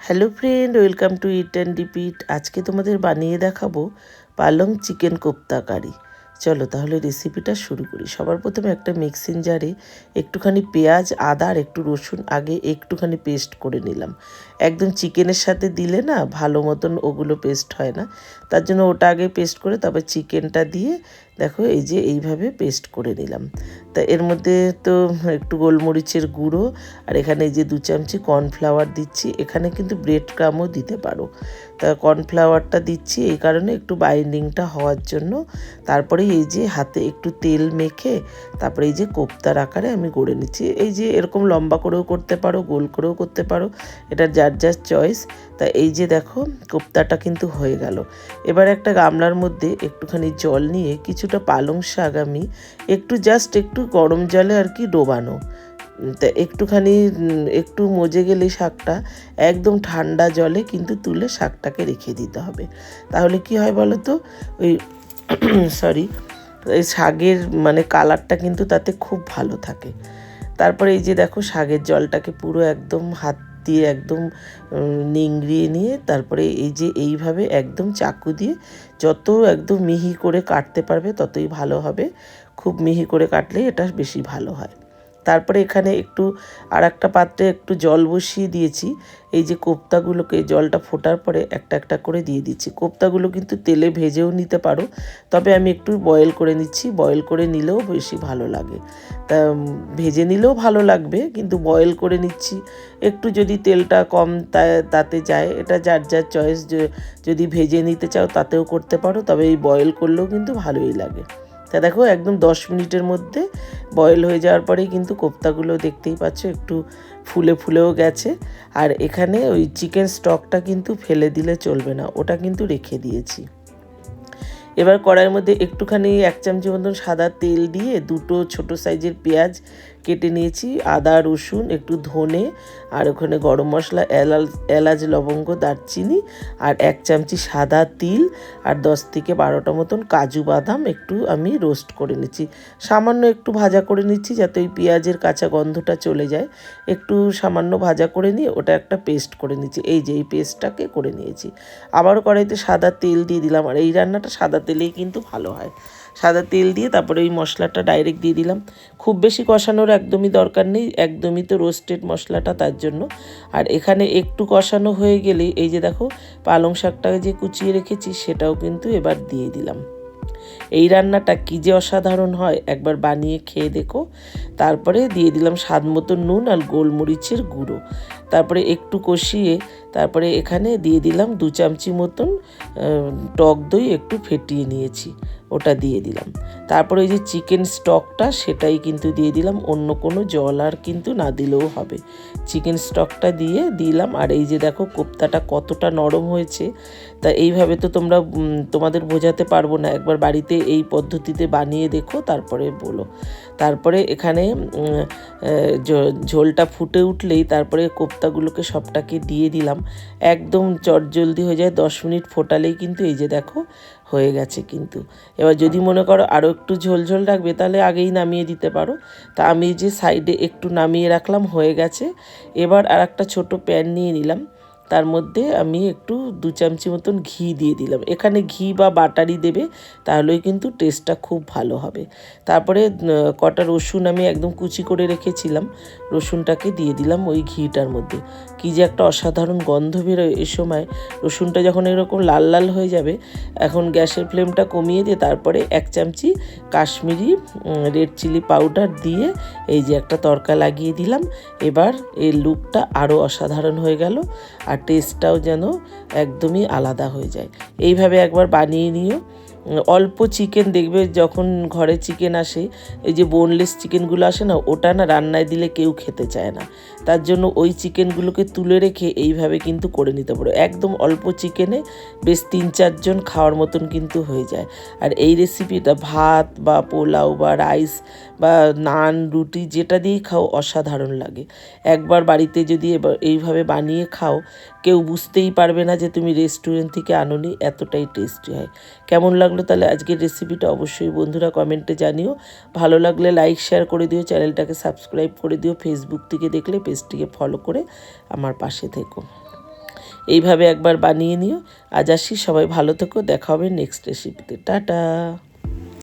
Hello friend, welcome to it and repeat. আজকে তোমাদের বানিয়ে দেখাবো পালং চিকেন কোপ্তা কারি। চলো তাহলে রেসিপিটা শুরু করি। সবার প্রথমে একটা মিক্সিং জারে একটুখানি পেঁয়াজ, আদা আর একটু রসুন আগে একটুখানি পেস্ট করে নিলাম। একদম চিকেনের সাথে দিলে না ভালো মতন ওগুলো পেস্ট হয় না, তার জন্য ওটা আগে পেস্ট করে তারপর চিকেনটা দিয়ে দেখো এই যে এইভাবে পেস্ট করে নিলাম। তা এর মধ্যে তো একটু গোলমরিচের গুঁড়ো আর এখানে এই যে 2 চামচি কর্নফ্লাওয়ার দিচ্ছি। এখানে কিন্তু ব্রেড ক্রামও দিতে পারো। তা কর্নফ্লাওয়ারটা দিচ্ছি এই কারণে একটু বাইন্ডিংটা হওয়ার জন্য। তারপরে এই যে হাতে একটু তেল মেখে তারপরে এই যে কোপ্তার আকারে আমি গড়ে নিচ্ছি। এই যে এরকম লম্বা করেও করতে পারো, গোল করেও করতে পারো, এটা যার যার চয়েস। তা এই যে দেখো কোপ্তাটা কিন্তু হয়ে গেল। এবার একটা গামলার মধ্যে একটুখানি জল নিয়ে কিছুটা পালং শাক আমি একটু গরম জলে আর কি ডোবানো। তা একটুখানি একটু মজে গেলে শাকটা একদম ঠান্ডা জলে কিন্তু তুলে শাকটাকে রেখে দিতে হবে। তাহলে কি হয় বলো তো, ওই সরি, এই শাকের মানে কালারটা কিন্তু তাতে খুব ভালো থাকে। তারপরে এই যে দেখো শাকের জলটাকে পুরো একদম হাত দিয়ে একদম নিংড়িয়ে নিয়ে তারপরে এই যে এইভাবে একদম চাকু দিয়ে যত একদম মিহি করে কাটতে পারবে ততই ভালো হবে। খুব মিহি করে কাটলে এটা বেশি ভালো হয়। তারপরে এখানে একটু আর একটা পাত্রে একটু জল বসিয়ে দিয়েছি। এই যে কোপ্তাগুলোকে জলটা ফোটার পরে একটা একটা করে দিয়ে দিচ্ছি। কোপ্তাগুলো কিন্তু তেলে ভেজেও নিতে পারো, তবে আমি একটু বয়েল করে নিচ্ছি। বয়েল করে নিলেও বেশি ভালো লাগে। তা ভেজে নিলেও ভালো লাগবে, কিন্তু বয়েল করে নিচ্ছি। একটু যদি তেলটা কম তাতে যায়, এটা যার যার চয়েস। যদি ভেজে নিতে চাও তাতেও করতে পারো, তবে এই বয়েল করলেও কিন্তু ভালোই লাগে। তা দেখো একদম 10 মিনিটের মধ্যে বয়েল হয়ে যাওয়ার পরেই কিন্তু কোপ্তাগুলো দেখতেই পাচ্ছ একটু ফুলেও গেছে। আর এখানে ওই চিকেন স্টকটা কিন্তু ফেলে দিলে চলবে না, ওটা কিন্তু রেখে দিয়েছি। এবার কড়াইয়ের মধ্যে একটুখানি 1 চামচি মতন সাদা তেল দিয়ে দুটো ছোট সাইজের পেঁয়াজ কেটে নিয়েছি, আদা রসুন একটু ধনে আর ওখানে গরম মশলা, এলাচ লবঙ্গ দারচিনি আর 1 চামচি সাদা তিল আর 10 থেকে 12টা মতন কাজু বাদাম একটু আমি রোস্ট করে নিচ্ছি। সামান্য একটু ভাজা করে নিচ্ছি যাতে ওই পেঁয়াজের কাঁচা গন্ধটা চলে যায়। একটু সামান্য ভাজা করে নিয়ে ওটা একটা পেস্ট করে নিচ্ছি। এই যে এই পেস্টটাকে করে নিয়েছি। আবারও কড়াইতে সাদা তেল দিয়ে দিলাম, আর এই রান্নাটা সাদা তেলেই কিন্তু ভালো হয়। সাদা তেল দিয়ে তারপরে ওই মশলাটা ডাইরেক্ট দিয়ে দিলাম। খুব বেশি কষানোর একদমই দরকার নেই, একদমই তো রোস্টেড মশলাটা, তার জন্য। আর এখানে একটু কষানো হয়ে গেলেই এই যে দেখো পালং শাকটাকে যে কুচিয়ে রেখেছি সেটাও কিন্তু এবার দিয়ে দিলাম। এই রান্নাটা কী যে অসাধারণ হয়, একবার বানিয়ে খেয়ে দেখো। তারপরে দিয়ে দিলাম স্বাদ মতো নুন আর গোলমরিচের গুঁড়ো। তারপরে একটু কষিয়ে তারপরে এখানে দিয়ে দিলাম 2 চামচি মতন টক দই একটু ফেটিয়ে নিয়েছি, ওটা দিয়ে দিলাম। তারপরে ওই যে চিকেন স্টকটা সেটাই কিন্তু দিয়ে দিলাম, অন্য কোনো জল আর কিন্তু না দিলেও হবে। চিকেন স্টকটা দিয়ে দিলাম। আর এই যে দেখো কোপ্তাটা কতটা নরম হয়েছে। তা এইভাবে তো তোমাদের বোঝাতে পারবো না, একবার বাড়িতে এই পদ্ধতিতে বানিয়ে দেখো তারপরে বলো। তারপরে এখানে ঝোলটা ফুটে উঠলেই তারপরে কোপ্তাগুলোকে সবটাকে দিয়ে দিলাম। একদম চটজলদি হয়ে যায়, 10 মিনিট ফোটালেই কিন্তু এই যে দেখো হয়ে গেছে কিন্তু। এবার যদি মনে করো আরও একটু ঝোল ঝোল রাখবে তাহলে আগেই নামিয়ে দিতে পারো। তা আমি যে সাইডে একটু নামিয়ে রাখলাম, হয়ে গেছে। এবার আর একটা ছোটো প্যান নিয়ে নিলাম, তার মধ্যে আমি একটু 2 চামচি মতন ঘি দিয়ে দিলাম। এখানে ঘি বা বাটারই দেবে, তাহলেই কিন্তু টেস্টটা খুব ভালো হবে। তারপরে কটা রসুন আমি একদম কুচি করে রেখেছিলাম, রসুনটাকে দিয়ে দিলাম ওই ঘিটার মধ্যে। কী যে একটা অসাধারণ গন্ধ বেরোয় এই সময়। রসুনটা যখন এরকম লাল লাল হয়ে যাবে, এখন গ্যাসের ফ্লেমটা কমিয়ে দিয়ে তারপরে 1 চামচি কাশ্মীরি রেড চিলি পাউডার দিয়ে এই যে একটা তড়কা লাগিয়ে দিলাম। এবার এর লুকটা আরও অসাধারণ হয়ে গেল, আর টেস্টটাও যেন একদমই আলাদা হয়ে যায়। এইভাবে একবার বানিয়ে নিও। অল্প চিকেন দেখবে, যখন ঘরে চিকেন আসে, এই যে বোনলেস চিকেনগুলো আসে না, ওটা না রান্নায় দিলে কেউ খেতে চায় না। তার জন্য ওই চিকেনগুলোকে তুলে রেখে এইভাবে কিন্তু করে নিতে পারো। একদম অল্প চিকেনে বেশ 3-4 জন খাওয়ার মতন কিন্তু হয়ে যায়। আর এই রেসিপিটা ভাত বা পোলাও বা রাইস বা নান রুটি যেটা দিয়েই খাও অসাধারণ লাগে। একবার বাড়িতে যদি এইভাবে বানিয়ে খাও, কেউ বুঝতেই পারবে না যে তুমি রেস্টুরেন্ট থেকে আনোনি, এতটাই টেস্টি হয়। কেমন লাগলো তাহলে আজকের রেসিপিটা অবশ্যই বন্ধুরা কমেন্টে জানিও। ভালো লাগলে লাইক শেয়ার করে দিও, চ্যানেলটাকে সাবস্ক্রাইব করে দিও। ফেসবুক থেকে দেখলে পেজটিকে ফলো করে আমার পাশে থেকো। এইভাবে একবার বানিয়ে নিও। আজ আসি, সবাই ভালো থেকো, দেখা হবে নেক্সট রেসিপিতে। টাটা।